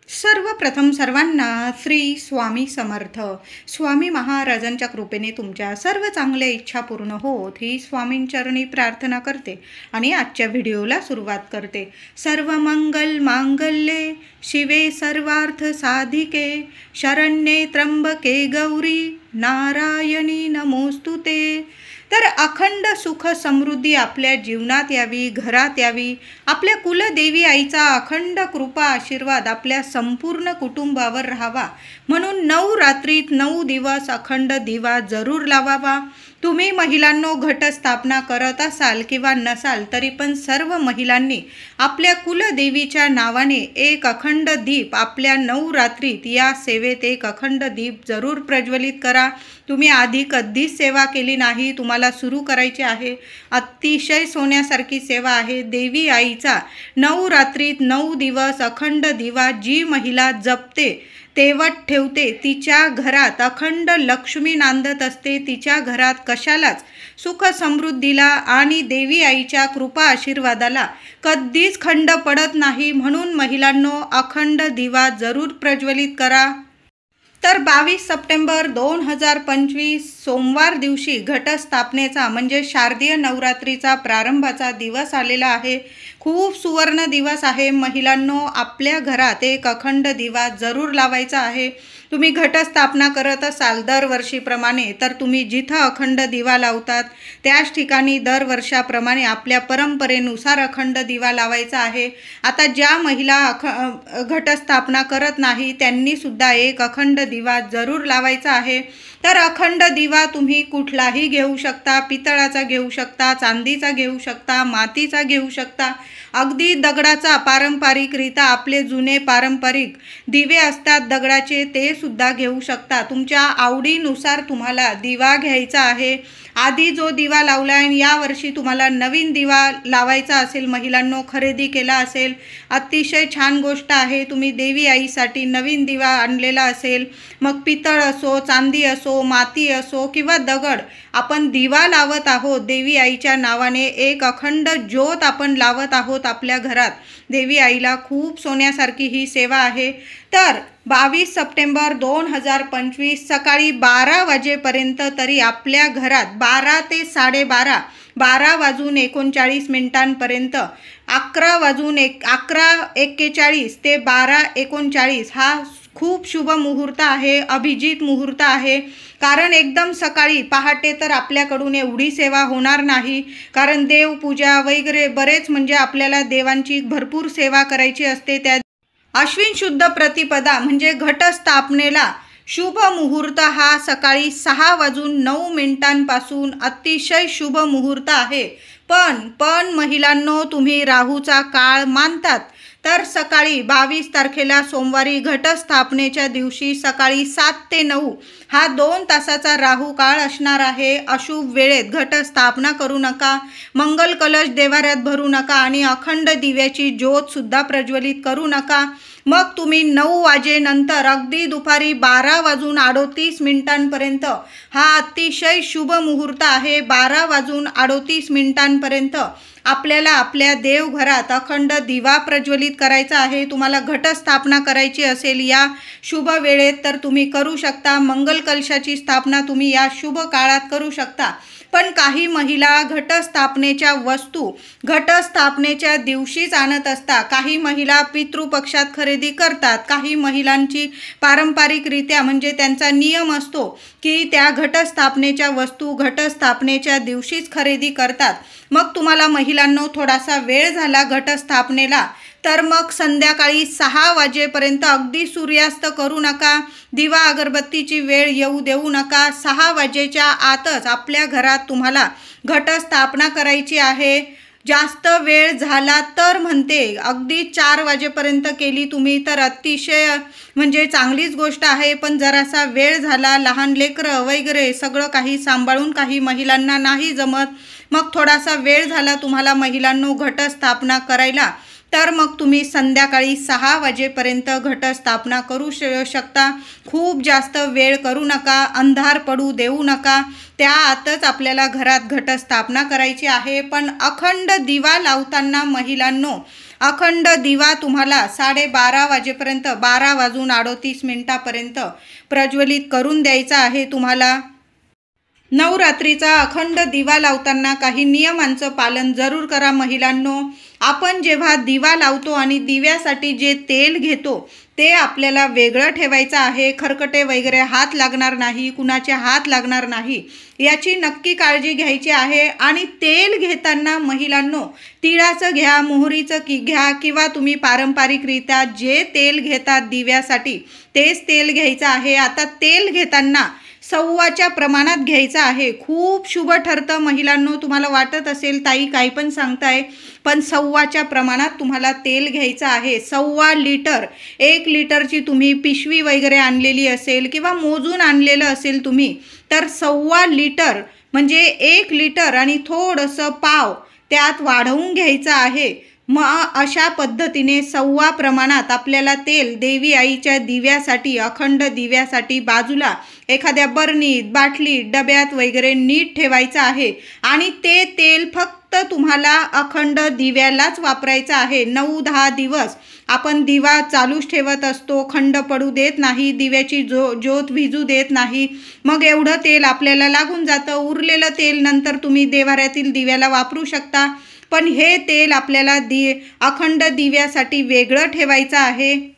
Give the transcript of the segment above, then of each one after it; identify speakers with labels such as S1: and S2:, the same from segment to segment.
S1: सर्वप्रथम सर्वांना श्री स्वामी समर्थ. स्वामी महाराजांच्या कृपेने तुमच्या सर्व चांगल्या इच्छा पूर्ण होत ही स्वामींचरणी प्रार्थना करते आणि आजच्या व्हिडिओला सुरुवात करते. सर्व मंगल मांगल्ये शिवे सर्वार्थ साधिके शरण्ये त्र्यंबके गौरी नारायणी नमोस्तुते. तर अखंड सुख समृद्धी आपल्या जीवनात यावी, घरात यावी. आपल्या कुलदेवी आईचा अखंड कृपा आशीर्वाद आपल्या संपूर्ण कुटुंबावर राहावा म्हणून 9 रात्रीत 9 दिवस अखंड दिवा जरूर लावावा. तुम्ही महिलांनो घटस्थापना करत असाल किंवा नसाल तरी पण सर्व महिलांनी आपल्या कुलदेवीच्या नावाने एक अखंड दीप आपल्या 9 रात्रीत या सेवेत एक अखंड दीप जरूर प्रज्वलित करा. तुम्ही आधी कधीच सेवा केली नाही, तुम्हाला सुरू करायची आहे. अतिशय सोन्यासारखी सेवा आहे. देवी आईचा 9 रात्रीत 9 दिवस अखंड दिवा जी महिला जपते, तेवत ठेवते, तिच्या घरात अखंड लक्ष्मी नांदत असते. तिच्या घरात कशालाच सुख समृद्धीला आणि देवी आईच्या कृपा आशीर्वादाला कधीच खंड पडत नाही. म्हणून महिलांनो अखंड दिवा जरूर प्रज्वलित करा. तर 22 सप्टेंबर 2025 सोमवार दिवशी घटस्थापनेचा म्हणजे शारदीय नवरात्रीचा प्रारंभाचा दिवस आलेला आहे. खूप सुवर्ण दिवस आहे. महिलांनो आपल्या घरात एक अखंड दिवा जरूर लावायचा आहे. तुम्ही घटस्थापना करत असाल दरवर्षीप्रमाणे तर तुम्ही जिथं अखंड दिवा लावतात त्याच ठिकाणी दरवर्षाप्रमाणे आपल्या परंपरेनुसार अखंड दिवा लावायचा आहे. आता ज्या महिला घटस्थापना करत नाही त्यांनी सुद्धा एक अखंड दिवा जरूर लावायचा आहे. तर अखंड दिवा तुम्ही कुठलाही घेऊ शकता. पितळाचा घेऊ शकता, चांदीचा घेऊ शकता, मातीचा घेऊ शकता, अगदी दगडाचा पारंपरिकरित्या आपले जुने पारंपरिक दिवे असतात दगडाचे ते सुद्धा घेऊ शकता. तुमच्या आवडीनुसार तुम्हाला दिवा घ्यायचा आहे. आधी जो दिवा लावला आहे यावर्षी तुम्हाला नवीन दिवा लावायचा असेल, महिलांनो खरेदी केला असेल, अतिशय छान गोष्ट आहे. तुम्ही देवी आईसाठी नवीन दिवा आणलेला असेल, मग पितळ असो, चांदी असो, माती असो किंवा दगड, आपण दिवा लावत आहोत देवी आईच्या नावाने. एक अखंड ज्योत आपण लावत आहोत आपल्या घरात. देवी आईला खूप सोन्यासारखी ही सेवा आहे. तर 22 सप्टेंबर 2025 सकाळी 12 वाजेपर्यंत तरी आपल्या घरात 12 ते 12:30, 12:39 11:41 ते 12:39 हा खूप शुभ मुहूर्त आहे, अभिजित मुहूर्त आहे. कारण एकदम सकाळी पहाटे तर आपल्याकडून एवढी सेवा होणार नाही, कारण देवपूजा वगैरे बरेच म्हणजे आपल्याला देवांची भरपूर सेवा करायची असते. त्या अश्विन शुद्ध प्रतिपदा म्हणजे घटस्थापनेला शुभ मुहूर्त हा सकाळी 6:09 अतिशय शुभ मुहूर्त आहे. पण महिलांनो तुम्ही राहूचा काळ मानतात तर सकाळी 22 तारखेला सोमवारी घटस्थापनेच्या दिवशी सकाळी 7 ते 9 हा 2 तासाचा राहू काळ असणार आहे. अशुभ वेळेत घटस्थापना करू नका, मंगल कलश देवाऱ्यात भरू नका आणि अखंड दिव्याची ज्योत सुद्धा प्रज्वलित करू नका. मग तुम्ही 9 वाजेनंतर अगदी दुपारी 12:38 हा अतिशय शुभ मुहूर्त आहे. 12:38 आपल्याला आपल्या देवघरात अखंड दिवा प्रज्वलित करायचा आहे. तुम्हाला घटस्थापना करायची असेल या शुभ वेळेत तर तुम्ही करू शकता. मंगल कलशाची स्थापना तुम्ही या शुभ काळात करू शकता. पण काही महिला घटस्थापनेच्या वस्तू घटस्थापनेच्या दिवशीच आणत असतात. काही महिला पितृपक्षात खरेदी करतात. काही महिलांची पारंपरिकरित्या म्हणजे त्यांचा नियम असतो की त्या घटस्थापनेच्या वस्तू घटस्थापनेच्या दिवशीच खरेदी करतात. मग तुम्हाला महिलांनो थोडासा वेळ झाला घटस्थापनेला तर मग संध्याकाळी 6 वाजेपर्यंत अगदी सूर्यास्त करू नका. दिवा अगरबत्तीची वेळ येऊ देऊ नका. 6 वाजेच्या आतच आपल्या घरात तुम्हाला घटस्थापना करायची आहे. जास्त वेळ झाला तर म्हणते अगदी 4 वाजेपर्यंत केली तुम्ही तर अतिशय म्हणजे चांगलीच गोष्ट आहे. पण जरासा वेळ झाला, लहान लेकरं वगैरे सगळं काही सांभाळून काही महिलांना नाही जमत, मग थोडासा वेळ झाला तुम्हाला महिलांनो घटस्थापना करायला तर मग तुम्ही संध्याकाळी 6 वाजेपर्यंत घटस्थापना करू शकता. खूप जास्त वेळ करू नका, अंधार पडू देऊ नका. त्या आतच आपल्याला घरात घटस्थापना करायची आहे. पण अखंड दिवा लावताना महिलांनो अखंड दिवा तुम्हाला 12:30 वाजेपर्यंत 12:38 प्रज्वलित करून द्यायचा आहे तुम्हाला। नवरात्रीचा अखंड दिवा लावताना काही नियमांचं पालन जरूर करा महिलांनो। आपण जेव्हा दिवा लावतो आणि दिव्यासाठी जे तेल घेतो ते आपल्याला वेगळं ठेवायचं आहे। खरकटे वगैरे हात लागणार नाही, कुणाचे हात लागणार नाही याची नक्की काळजी घ्यायची आहे। आणि तेल घेताना महिलांनो तिळाचं घ्या, मोहरीचं घ्या किंवा तुम्ही पारंपरिकरित्या जे तेल घेतात दिव्यासाठी तेच तेल घ्यायचं आहे। आता तेल घेताना सव्वाच्या प्रमाणात घ्यायचं आहे। खूप शुभ ठरतं महिलांनो। तुम्हाला वाटत असेल ताई काही पण सांगताय, पण सव्वाच्या प्रमाणात तुम्हाला तेल घ्यायचं आहे। 1.25 लिटर, 1 लिटरची तुम्ही पिशवी वगैरे आणलेली असेल किंवा मोजून आणलेलं असेल तुम्ही, तर 1.25 लिटर म्हणजे 1 लिटर आणि थोडंसं पाव त्यात वाढवून घ्यायचं आहे। मग अशा पद्धतीने 1.25 प्रमाणात आपल्याला तेल देवी आईच्या दिव्यासाठी, अखंड दिव्यासाठी बाजूला एखाद्या बरणीत, बाटलीत, डब्यात वगैरे नीट ठेवायचं आहे। आणि ते तेल फक्त तुम्हाला अखंड दिव्यालाच वापरायचं आहे। 9-10 दिवस आपण दिवा चालूच ठेवत असतो, खंड पडू देत नाही, दिव्याची ज्योत विझू देत नाही। मग एवढं तेल आपल्याला लागून जातं। उरलेलं तेल नंतर तुम्ही देव्हाऱ्यातील दिव्याला वापरू शकता, पण हे तेल आपल्याला अखंड दिव्यासाठी वेगळं ठेवायचं आहे।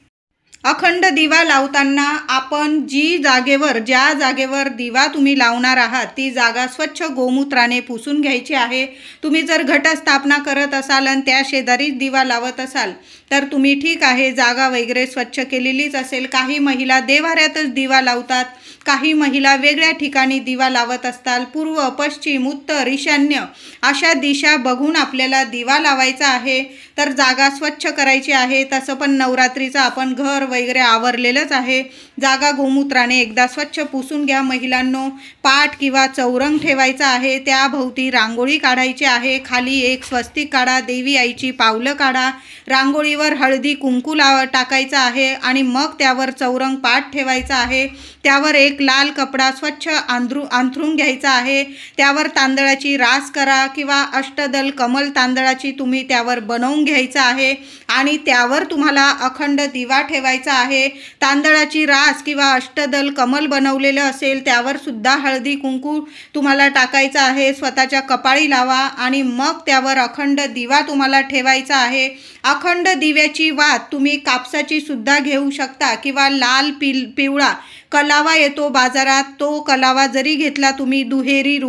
S1: अखंड दिवा लावताना आपण ज्या जागेवर दिवा तुम्ही लावणार आहात ती जागा स्वच्छ गोमूत्राने पुसून घ्यायची आहे। तुम्ही जर घटस्थापना करत असाल आणि त्या शेजारीच दिवा लावत असाल तर तुम्ही ठीक आहे, जागा वगैरे स्वच्छ केलेलीच असेल। काही महिला देव्हाऱ्यातच दिवा लावतात, काही महिला वेगळ्या ठिकाणी दिवा लावत असतात। पूर्व, पश्चिम, उत्तर, ईशान्य अशा दिशा बघून आपल्याला दिवा लावायचा आहे। तर जागा स्वच्छ करायची आहे। तसं पण नवरात्रीचं आपण घर वगैरे आवरलेलंच आहे। जागा गोमूत्राने एकदा स्वच्छ पुसून घ्या महिलांनो। पाट किंवा चौरंग ठेवायचा आहे, त्याभोवती रांगोळी काढायची आहे। खाली एक स्वस्तिक काढा, देवी आईची पावलं काढा, रांगोळीवर हळदी कुंकू टाकायचं आहे आणि मग त्यावर चौरंग पाट ठेवायचा आहे। त्यावर एक लाल कपडा स्वच्छ अंथरून घ्यायचा आहे। त्यावर तांदळाची रास करा किंवा अष्टदल कमल तांदळाची तुम्ही त्यावर बनवून घ्यायचं आहे आणि त्यावर तुम्हाला अखंड दिवा ठेवायचा आहे। तांदळाची रास किंवा अष्टदल कमल बनवलेलं असेल त्यावर सुद्धा हळदी कुंकू तुम्हाला टाकायचं आहे। स्वतःच्या कपाळी लावा आणि मग त्यावर अखंड दिवा तुम्हाला ठेवायचा आहे। अखंड दिव्याची वात तुम्ही कापसाची सुद्धा घेऊ शकता किंवा लाल पिवळा कलावा येतो बाजारात, तो कलावा जरी घेतला तुम्ही दुहेरी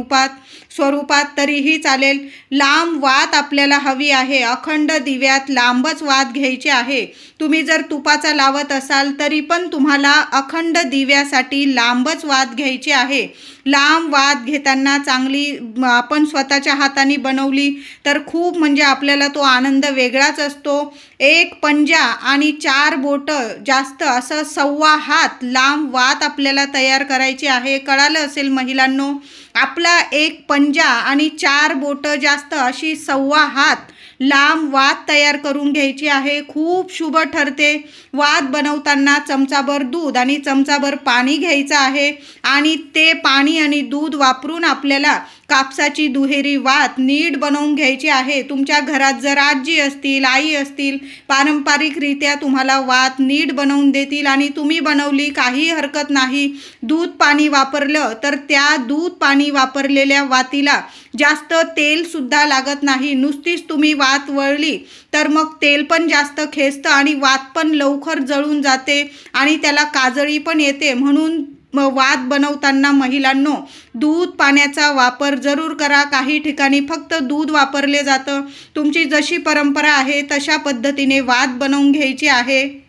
S1: स्वरूपात तरीही चालेल। लांब वात आपल्याला हवी आहे। अखंड दिव्यात लांबच वात घ्यायची आहे। तुम्ही जर तुपाचा लावत असाल तरी पण तुम्हाला अखंड दिव्यासाठी लांबच वात घ्यायची आहे। लांब वात घेताना चांगली आपण स्वतःच्या हाताने बनवली तर खूप म्हणजे आपल्याला तो आनंद वेगळाच असतो। 1 पंजा आणि 4 बोटं जास्त असं 1.25 हात लांब वात आपल्याला तयार करायची आहे। कळालं असेल महिलांनो, आपला 1 पंजा आणि 4 बोटं जास्त अशी 1.25 हात लांब वात तयार करून घ्यायची आहे। खूप शुभ ठरते। वात बनवताना चमचाभर दूध आणि चमचाभर पाणी घ्यायचं आहे आणि ते पाणी आणि दूध वापरून आपल्याला कापसाची दुहेरी वात नीट बनवून घ्यायची आहे। तुमच्या घरात जर आजी असतील, आई असतील, पारंपरिकरित्या तुम्हाला वात नीट बनवून देतील आणि तुम्ही बनवली काही हरकत नाही। दूध पाणी वापरलं तर त्या दूध पाणी वापरलेल्या वातीला जास्त तेल सुद्धा लागत नाही। नुसतीच तुम्ही वात वळली तर मग तेल पण जास्त खेचतं आणि वात पण लवकर जळून जाते आणि त्याला काजळी पण येते। म्हणून वात बनवताना महिलांनो दूध पाण्याचा वापर जरूर करा। काही ठिकाणी फक्त दूध वापरले जातं। तुमची जशी परंपरा आहे तशा पद्धतीने वात बनवून घ्यायची आहे।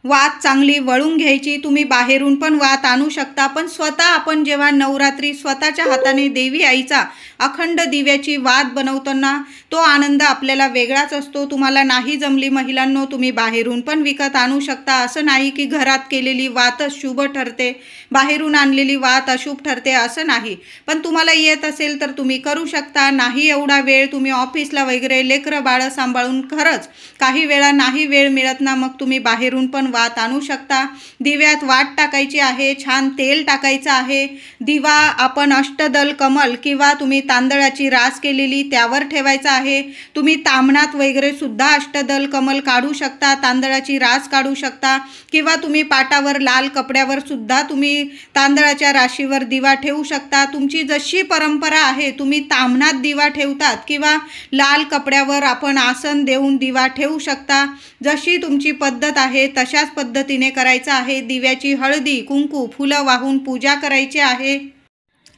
S1: वात चांगली वळून घ्यायची। तुम्ही बाहेरून पण वात आणू शकता, पण स्वतः आपण जेव्हा नवरात्री स्वतःच्या हाताने देवी आईचा अखंड दिव्याची वात बनवताना तो आनंद आपल्याला वेगळाच असतो। तुम्हाला नाही जमली महिलांनो, तुम्ही बाहेरून पण विकत आणू शकता। असं नाही की घरात केलेली वातच शुभ ठरते, बाहेरून आणलेली वात अशुभ ठरते असं नाही। पण तुम्हाला येत असेल तर तुम्ही करू शकता। नाही एवढा वेळ, तुम्ही ऑफिसला वगैरे लेकरं बाळं सांभाळून खरंच काही वेळा नाही वेळ मिळत ना, मग तुम्ही बाहेरून पण वात आणू शकता। दिव्यात वात टाकायची आहे, छान तेल टाकायचं आहे। दिवा आपण अष्टदल कमल किंवा तुम्ही तांदळाची रास केलेली त्यावर ठेवायचा आहे। तुम्ही ताम्हणात वगैरे सुद्धा अष्टदल कमल काढू शकता, तांदळाची रास काढू शकता किंवा तुम्ही पाटावर लाल कपड्यावर सुद्धा तुम्ही तांदळाच्या राशीवर दिवा ठेवू शकता। तुमची जशी परंपरा आहे, तुम्ही ताम्हणात दिवा ठेवतात किंवा लाल कपड्यावर आपण आसन देऊन दिवा ठेवू शकता। जशी तुमची पद्धत आहे तशाच पद्धतीने करायचं आहे। दिव्याची हळदी कुंकू फुलं वाहून पूजा करायची आहे।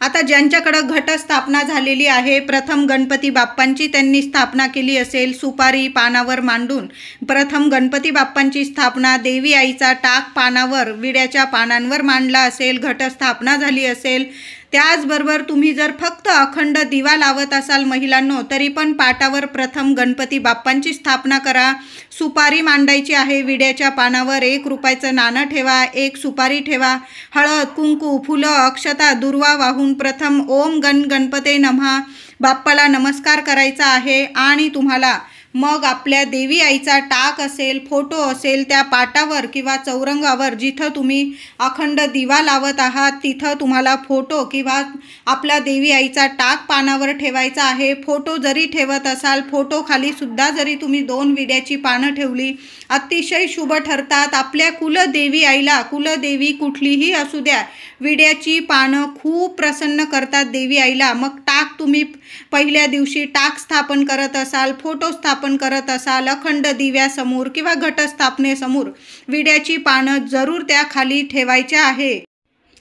S1: आता ज्यांच्याकडं घटस्थापना झालेली आहे, प्रथम गणपती बाप्पांची त्यांनी स्थापना केली असेल, सुपारी पानावर मांडून प्रथम गणपती बाप्पांची स्थापना, देवी आईचा टाक पानावर विड्याच्या पानांवर मांडला असेल, घटस्थापना झाली असेल। त्याचबरोबर तुम्ही जर फक्त अखंड दिवा लावत असाल महिलांनो, तरी पण पाटावर प्रथम गणपती बाप्पांची स्थापना करा। सुपारी मांडायची आहे, विड्याच्या पानावर 1 रुपयाचं नाणं ठेवा, 1 सुपारी ठेवा, हळद कुंकू फुलं अक्षता दुर्वा वाहून प्रथम ओम गणपते नमः बाप्पाला नमस्कार करायचा आहे। आणि तुम्हाला मग आपल्या देवी आईचा टाक असेल, फोटो असेल, त्या पाटावर किंवा चौरंगावर जिथं तुम्ही अखंड दिवा लावत आहात तिथं तुम्हाला फोटो किंवा आपला देवी आईचा टाक पानावर ठेवायचा आहे। फोटो जरी ठेवत असाल, फोटो खाली सुद्धा जरी तुम्ही 2 विड्याची पानं ठेवली अतिशय शुभ ठरतात। आपल्या कुलदेवी आईला, कुलदेवी कुठलीही असू द्या, विड्याची पानं खूप प्रसन्न करतात देवी आईला। मग टाक तुम्ही पहिल्या दिवशी टाक स्थापन करत असाल, फोटो स्थापन करत असाल, अखंड दिव्यासमोर किंवा घटस्थापनेसमोर विड्याची पानं जरूर त्या खाली ठेवायच्या आहे।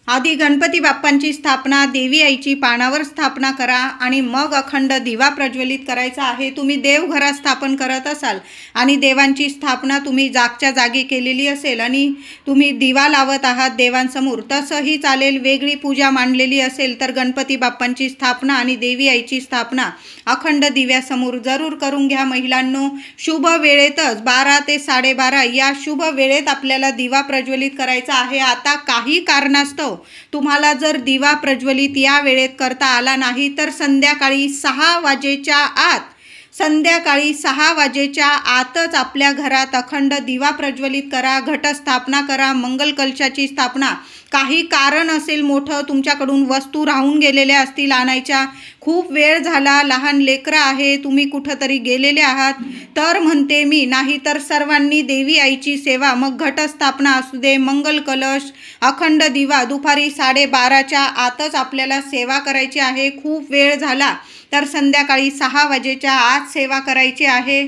S1: आधी गणपती बाप्पांची स्थापना देवी आईची पानावर स्थापना करा आणि मग अखंड दिवा प्रज्वलित करायचा आहे। तुम्ही देवघरात स्थापन करत असाल आणि देवांची स्थापना तुम्ही जागच्या जागी केलेली असेल आणि तुम्ही दिवा लावत आहात देवांसमोर, तसंही चालेल। वेगळी पूजा मांडलेली असेल तर गणपती बाप्पांची स्थापना आणि देवी आईची स्थापना अखंड दिव्यासमोर जरूर करून घ्या महिलांनो। शुभ वेळेतच 12 ते 12:30 या शुभ वेळेत आपल्याला दिवा प्रज्वलित करायचा आहे। आता काही कारणास्तव तुम्हाला जर दिवा प्रज्वलित या वेळेत करता आला नाही तर संध्याकाळी 6 वाजेच्या आतच आपल्या घरात अखंड दिवा प्रज्वलित करा, घटस्थापना करा, मंगल कलशाची स्थापना। काही कारण असेल मोठं, तुमच्याकडून वस्तू राहून गेलेल्या असतील आणायच्या, खूप वेळ झाला, लहान लेकरं आहे, तुम्ही कुठंतरी गेलेले आहात, तर म्हणते मी, नाही तर सर्वांनी देवी आईची सेवा, मग घटस्थापना असू दे, मंगल कलश, अखंड दिवा दुपारी 12:30च्या आतच आपल्याला सेवा करायची आहे। खूप वेळ झाला तर संध्याकाळी 6 वाजेच्या आत सेवा करायची आहे।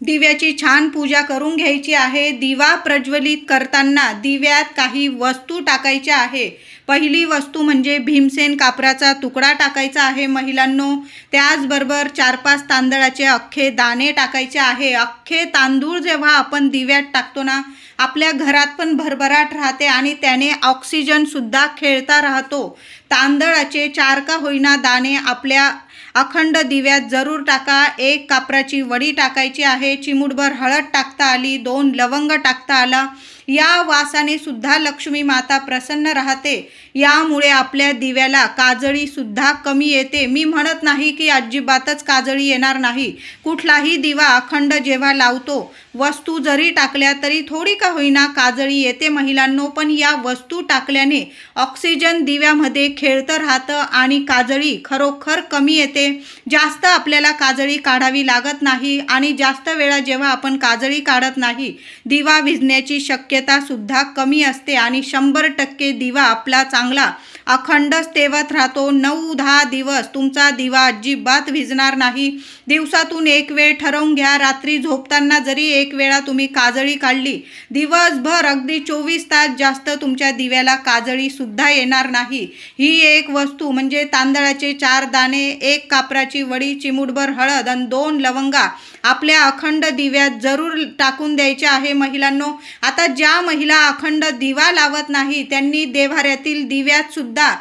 S1: दिव्याची छान पूजा करून घ्यायची आहे। दिवा प्रज्वलित करताना दिव्यात काही वस्तू टाकायच्या आहे। पहिली वस्तू म्हणजे भीमसेन कापराचा तुकडा टाकायचा आहे महिलांनो। त्याचबरोबर 4-5 तांदळाचे अख्खे दाणे टाकायचे आहे। अख्खे तांदूळ जेव्हा आपण दिव्यात टाकतो ना, आपल्या घरात पण भरभराट राहते आणि त्याने ऑक्सिजन सुद्धा खेळता राहतो। तांदळाचे 4 का होईना दाणे आपल्या अखंड दिव्यात जरूर टाका। 1 कापराची वडी टाकायची आहे, चिमूटभर हळद टाकता आली, 2 लवंग टाकता आला। या वासाने सुद्धा लक्ष्मी माता प्रसन्न राहते। यामुळे आपल्या दिव्याला काजळी सुद्धा कमी येते। मी म्हणत नाही की अजिबातच काजळी येणार नाही, कुठलाही दिवा अखंड जेव्हा लावतो, वस्तू जरी टाकल्या तरी थोडी का होईना काजळी येते महिलांनो, पण या वस्तू टाकल्याने ऑक्सिजन दिव्यामध्ये खेळतं राहतं आणि काजळी खरोखर कमी येते। जास्त आपल्याला काजळी काढावी लागत नाही आणि जास्त वेळा जेव्हा आपण काजळी काढत नाही, दिवा विझण्याची शक्यता सुद्धा कमी असते आणि 100% दिवा आपला चांगला अखंडच तेवत राहतो। 9-10 दिवस तुमचा दिवा अजिबात विझणार नाही। दिवसातून 1 वेळ ठरवून घ्या, रात्री झोपताना जरी 1 वेळा तुम्ही काजळी काढली, दिवसभर अगदी 24 तास जास्त तुमच्या दिव्याला काजळी सुद्धा येणार नाही। ही एक वस्तू म्हणजे तांदळाचे 4 दाणे, 1 कापराची वडी, चिमूटभर हळद आणि 2 लवंगा आपल्या अखंड दिव्यात जरूर टाकून द्यायचे आहे महिलांनो। आता ज्या महिला अखंड दिवा लावत नाही त्यांनी देव्हाऱ्यातील दिव्यात सुद्धा,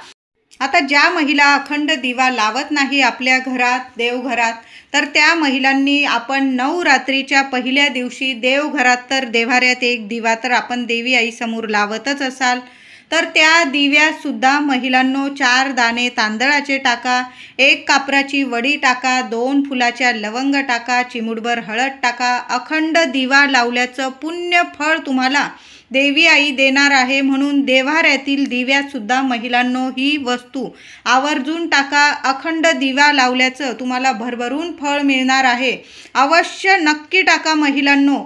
S1: आता ज्या महिला अखंड दिवा लावत नाही आपल्या घरात, देवघरात, तर त्या महिलांनी आपण नवरात्रीच्या पहिल्या दिवशी देवघरात तर देव्हाऱ्यात 1 दिवा तर आपण देवी आईसमोर लावतच असाल, तर त्या दिव्यात सुद्धा महिलांनो 4 दाणे तांदळाचे टाका, 1 कापराची वडी टाका, 2 फुलाच्या लवंग टाका, चिमूटभर हळद टाका. अखंड दिवा लावल्याचं पुण्य फळ तुम्हाला देवी आई देणार आहे. म्हणून देव्हाऱ्यातील दिव्यात सुद्धा महिलांनो ही वस्तू आवर्जून टाका. अखंड दिवा लावल्याचं तुम्हाला भरभरून फळ मिळणार आहे. अवश्य नक्की टाका महिलांनो.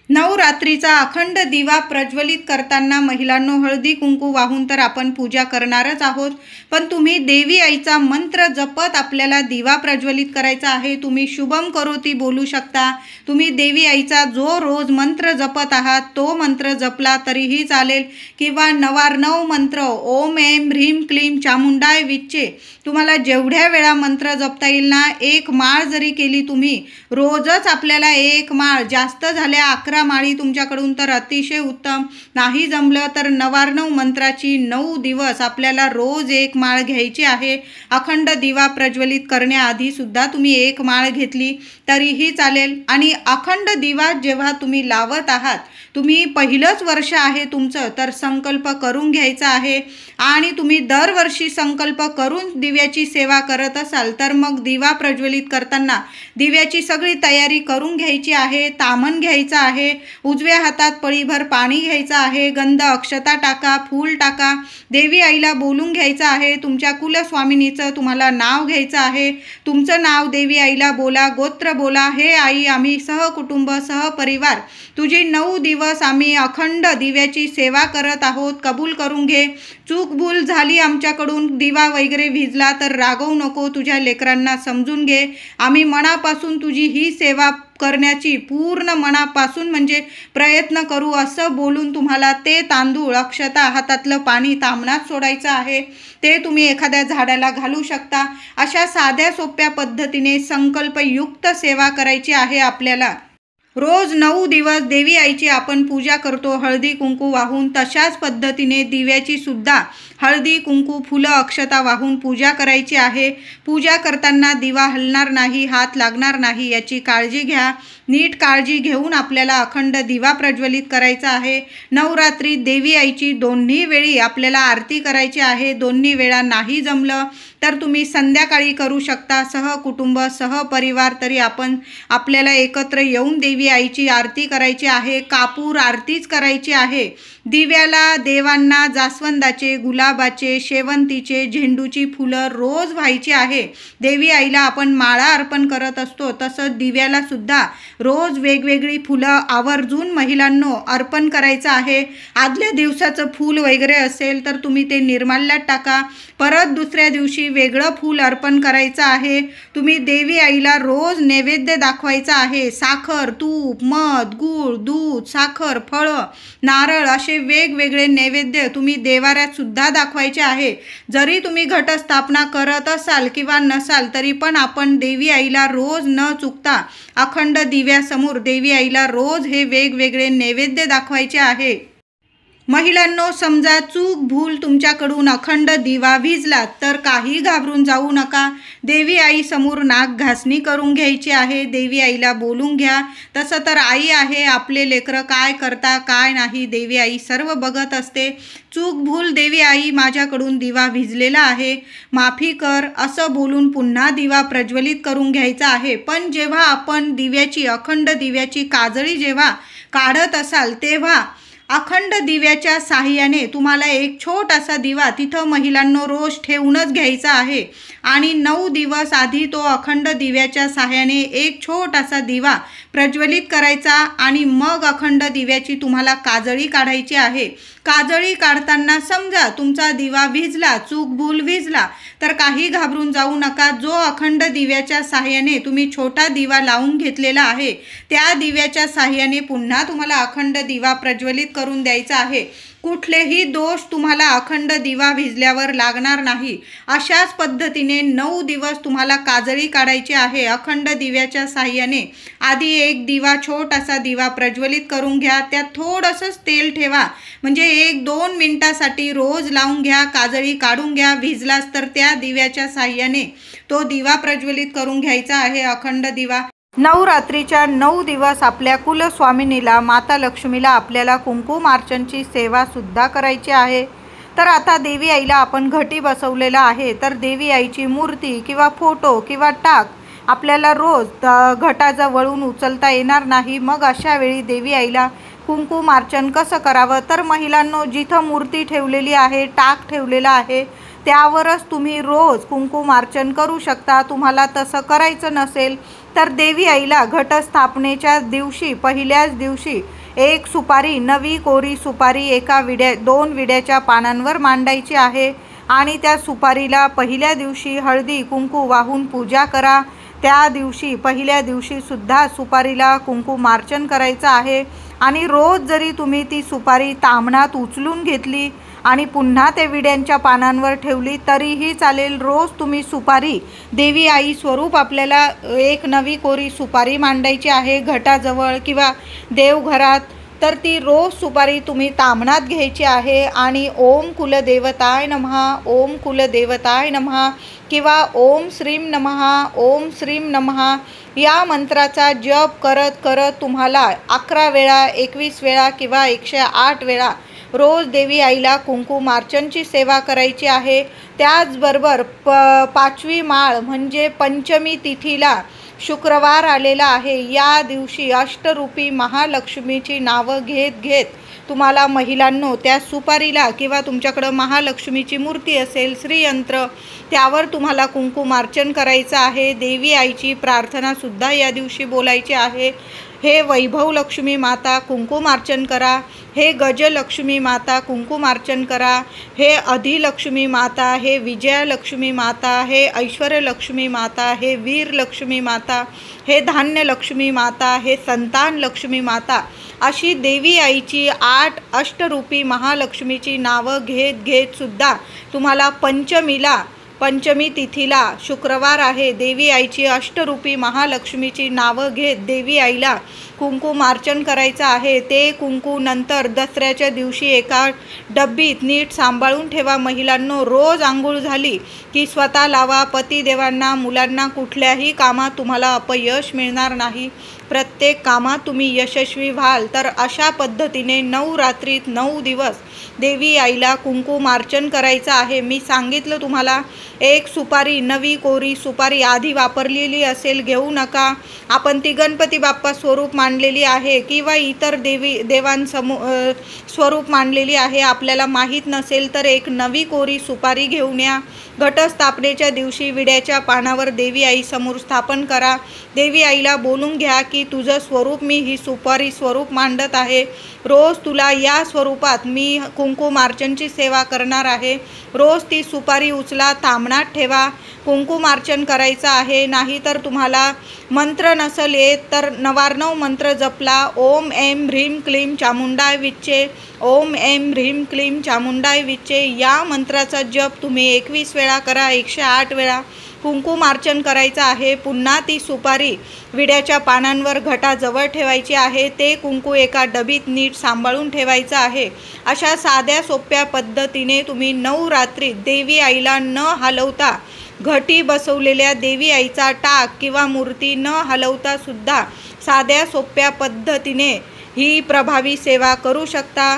S1: नवरात्रीचा अखंड दिवा प्रज्वलित करताना महिलांनो हळदी कुंकू वाहून तर आपण पूजा करणारच आहोत, पण तुम्ही देवी आईचा मंत्र जपत आपल्याला दिवा प्रज्वलित करायचा आहे. तुम्ही शुभम करोती बोलू शकता. तुम्ही देवी आईचा जो रोज मंत्र जपत आहात तो मंत्र जपला तरीही चालेल, किंवा 9 मंत्र ओम ऐं ह्रीं क्लीं चामुंडाय विच्चे तुम्हाला जेवढ्या वेळा मंत्र जपता येईल ना, 1 माळ जरी केली तुम्ही रोजच, आपल्याला 1 माळ, जास्त झाल्या 11 माळी तुमच्याकडून तर अतिशय उत्तम. नाही जमलं तर 9 मंत्राची 9 दिवस आपल्याला रोज 1 माळ घ्यायची आहे. अखंड दिवा प्रज्वलित करण्याआधी सुद्धा तुम्ही 1 माळ घेतली तरीही चालेल. आणि अखंड दिवा जेव्हा तुम्ही लावत आहात, तुम्ही पहिलंच वर्ष आहे तुमचं, तर संकल्प करून घ्यायचा आहे. आणि तुम्ही दरवर्षी संकल्प करून दिव्याची सेवा करत असाल तर मग दिवा प्रज्वलित करताना दिव्याची सगळी तयारी करून घ्यायची आहे. तामण घ्यायचं आहे, उजव्या हातात पळीभर पाणी घ्यायचं आहे, गंध अक्षता टाका, फूल टाका, देवी आईला बोलून घ्यायचं आहे. तुमच्या कुलस्वामिनीचं तुम्हाला नाव घ्यायचं आहे. तुमचं नाव देवी आईला बोला, गोत्र बोला. हे आई, आम्ही सहकुटुंब सहपरिवार तुझी 9 दिवस आम्ही अखंड दिव्याची सेवा करत आहोत, कबूल करून घे. चूक भूल झाली आमच्याकडून, दिवा वगैरे भिजला तर रागवू नको, तुझ्या लेकरांना समजून घे. आम्ही मनापासून तुझी ही सेवा करण्याची पूर्ण मनापासून म्हणजे प्रयत्न करू, असं बोलून तुम्हाला ते तांदूळ, अक्षता, हातातलं पाणी तामणात सोडायचं आहे. ते तुम्ही एखाद्या झाडाला घालू शकता. अशा साध्या सोप्या पद्धतीने संकल्पयुक्त सेवा करायची आहे आपल्याला. रोज 9 दिवस देवी आईची आपण पूजा करतो हळदी कुंकू वाहून, तशाच पद्धतीने दिव्याची सुद्धा हळदी कुंकू फुलं अक्षता वाहून पूजा करायची आहे. पूजा करताना दिवा हलणार नाही, हात लागणार नाही याची काळजी घ्या. नीट काळजी घेऊन आपल्याला अखंड दिवा प्रज्वलित करायचा आहे. नवरात्री देवी आईची दोन्ही वेळी आपल्याला आरती करायची आहे. दोन्ही वेळा नाही जमलं तर तुम्ही संध्याकाळी करू शकता. सहकुटुंब सहपरिवार तरी आपल्याला एकत्र येऊन देवी आईची आरती करायची आहे. कापूर आरतीच करायची आहे. दिव्याला देवांना जास्वंदाचे, गुलाबाचे, शेवंतीचे, झेंडूची फुलं रोज व्हायची आहे. देवी आईला आपण माळा अर्पण करत असतो, तसं दिव्याला सुद्धा रोज वेगवेगळी फुलं आवर्जून महिलांनो अर्पण करायचं आहे. आदल्या दिवसाचं फूल वगैरे असेल तर तुम्ही ते निर्माल्यात टाका. परत दुसऱ्या दिवशी वेगळं फूल अर्पण करायचं आहे. तुम्ही देवी आईला रोज नैवेद्य दाखवायचा आहे. साखर, तूप, मध, गूळ, दूध, साखर, फळं, नारळ असे वेगवेगळे नैवेद्य तुम्ही देवाऱ्यात सुद्धा दाखवायचे आहे. जरी तुम्ही घटस्थापना करत असाल किंवा नसाल तरी पण आपण देवी आईला रोज न चुकता अखंड दिव्यासमोर देवी आईला रोज हे वेगवेगळे नैवेद्य दाखवायचे आहे. महिलांनो, समजा चूक भूल तुमच्याकडून अखंड दिवा विझला तर काही घाबरून जाऊ नका. देवी आई समोर नाक घासणी करून घ्यायची आहे. देवी आईला बोलून घ्या. तसं तर आई आहे, आपले लेकरं काय करता काय नाही देवी आई सर्व बघत असते. चूक भूल देवी आई, माझ्याकडून दिवा विझलेला आहे, माफी कर असं बोलून पुन्हा दिवा प्रज्वलित करून घ्यायचा आहे. पण जेव्हा आपण दिव्याची अखंड दिव्याची काजळी जेव्हा काढत असाल तेव्हा अखंड दिव्याच्या साहाय्याने तुम्हाला एक छोटासा दिवा तिथं महिलांनो रोज ठेवूनच घ्यायचा आहे. आणि 9 दिवस आधी तो अखंड दिव्याच्या साहाय्याने एक छोटासा दिवा प्रज्वलित करायचा आणि मग अखंड दिव्याची तुम्हाला काजळी काढायची आहे. काजळी काढताना समजा तुमचा दिवा विझला, चूक भूल विझला तर काही घाबरून जाऊ नका. जो अखंड दिव्याच्या साहाय्याने तुम्ही छोटा दिवा लावून घेतलेला आहे त्या दिव्याच्या साहाय्याने पुन्हा तुम्हाला अखंड दिवा प्रज्वलित करून द्यायचा आहे. कुठलेही दोष तुम्हाला अखंड दिवा विझल्यावर लागणार नाही. अशाच पद्धतीने 9 दिवस तुम्हाला काजळी काढायची आहे. अखंड दिव्याच्या साहाय्याने आधी एक दिवा छोटासा दिवा प्रज्वलित करून घ्या. त्यात थोडंसंच तेल ठेवा, म्हणजे 1-2 मिनिटासाठी रोज लावून घ्या. काजळी काढून घ्या. विझलाच तर त्या दिव्याच्या साहाय्याने तो दिवा प्रज्वलित करून घ्यायचा आहे अखंड दिवा. नवरात्रीच्या 9 दिवस आपल्या कुलस्वामिनीला माता लक्ष्मीला आपल्याला कुंकुमार्चनची सेवा सुद्धा करायची आहे. तर आता देवी आईला आपण घटी बसवलेला आहे, तर देवी आईची मूर्ती किंवा फोटो किंवा टाक आपल्याला रोज घटाजवळून उचलता येणार नाही. मग अशा वेळी देवी आईला कुंकुमार्चन कसं करावं, तर महिलांनो, जिथं मूर्ती ठेवलेली आहे, टाक ठेवलेला आहे, त्यावरच तुम्ही रोज कुंकुमार्चन करू शकता. तुम्हाला तसं करायचं नसेल तर देवी आईला घटस्थापनेच्या दिवशी, पहिल्याच दिवशी एक सुपारी, नवी कोरी सुपारी एका दोन विड्याच्या पानांवर मांडायची आहे आणि त्या सुपारीला पहिल्या दिवशी हळदी कुंकू वाहून पूजा करा. त्या दिवशी, पहिल्या दिवशी सुद्धा सुपारीला कुंकुमार्चन करायचं आहे आणि रोज जरी तुम्ही ती सुपारी ताम्हणात उचलून घेतली आणि पुन्हा ते विड्यांच्या पानांवर ठेवली तरीही चालेल. रोज तुम्ही सुपारी, देवी आई स्वरूप आपल्याला एक नवी कोरी सुपारी मांडायची आहे घटाजवळ किंवा देवघरात. तर ती रोज सुपारी तुम्ही ताम्हणात घ्यायची आहे आणि ओम कुलदेवताय नमः, ओम कुलदेवताय नमः किंवा ओम श्रीम नमः, ओम श्रीम नमः या मंत्राचा जप करत करत तुम्हाला 11 वेळा, 21 वेळा किंवा 108 वेळा रोज देवी आईला कुंकुमार्चनची सेवा करायची आहे. त्याचबरोबर 5वी माळ म्हणजे पंचमी तिथीला शुक्रवार आलेला आहे. या दिवशी अष्टरूपी महालक्ष्मीची नावं घेत घेत तुम्हाला महिलांनो त्या सुपारीला किंवा तुमच्याकडं महालक्ष्मीची मूर्ती असेल, श्रीयंत्र, त्यावर तुम्हाला कुंकुमार्चन करायचं आहे. देवी आईची प्रार्थनासुद्धा या दिवशी बोलायची आहे. हे वैभव लक्ष्मी माता कुंकुमार्चन करा, हे गजलक्ष्मी माता कुंकुमार्चन करा, हे अधिलक्ष्मी माता, हे विजयालक्ष्मी माता, हे ऐश्वर्यलक्ष्मी माता, हे वीरलक्ष्मी माता, हे धान्यलक्ष्मी माता, हे संतान लक्ष्मी माता, अशी देवी आईची 8 अष्टरूपी महालक्ष्मीची नावं घेत घेत सुद्धा तुम्हाला पंचमी तिथीला शुक्रवार आहे, देवी आईची अष्टरूपी महालक्ष्मीची नावं घेत देवी आईला कुंकुमार्चन करायचं आहे. ते कुंकू नंतर दसऱ्याच्या दिवशी एका डब्बीत नीट सांभाळून ठेवा. महिलांनो, रोज आंघोळ झाली की स्वतः लावा. पतिदेवांना, मुलांना कुठल्याही कामात तुम्हाला अपयश मिळणार नाही. प्रत्येक कामात तुम्ही यशस्वी व्हाल. तर अशा पद्धतीने 9 रात्रीत 9 दिवस देवी आईला कुंकुमार्चन करायचं आहे. मी सांगितलं तुम्हाला, एक सुपारी, नवी कोरी सुपारी आधी वापरलेली असेल घेऊ नका. आपण ती गणपती बाप्पा स्वरूप मांडलेली आहे किंवा इतर स्वरूप मांडलेली आहे, आपल्याला माहीत नसेल तर एक नवी कोरी सुपारी घेऊन या. घटस्थापनेच्या दिवशी विड्याच्या पानावर देवी आई समोर स्थापन करा. देवी आईला बोलून घ्या की तुझं स्वरूप मी ही सुपारी स्वरूप मांडत आहे. रोज तुला या स्वरूपात मी कुंकुमार्चनची सेवा करणार आहे. रोज ती सुपारी उचला, ताम्हणात ठेवा, कुंकुमार्चन करायचं आहे. नाही तर तुम्हाला मंत्र नसेल येत तर 9 मंत्र जपला. ओम ऐं ह्रीं क्लीं चामुंडाय विच्चे, ओम ऐं ह्रीं क्लीं चामुंडाय विच्चे या मंत्राचा जप तुम्ही 21 वेळा करा, 108 वेळा कुंकुमार्चन करायचं आहे. पुन्हा ती सुपारी विड्याच्या पानांवर घटाजवळ ठेवायची आहे. ते कुंकू एका डबीत नीट सांभाळून ठेवायचं आहे. अशा साध्या सोप्या पद्धतीने तुम्ही 9 रात्री देवी आईला न हलवता, घटी बसवलेल्या देवी आईचा टाक किंवा मूर्ती न हलवता सुद्धा साध्या सोप्या पद्धतीने ही प्रभावी सेवा करू शकता.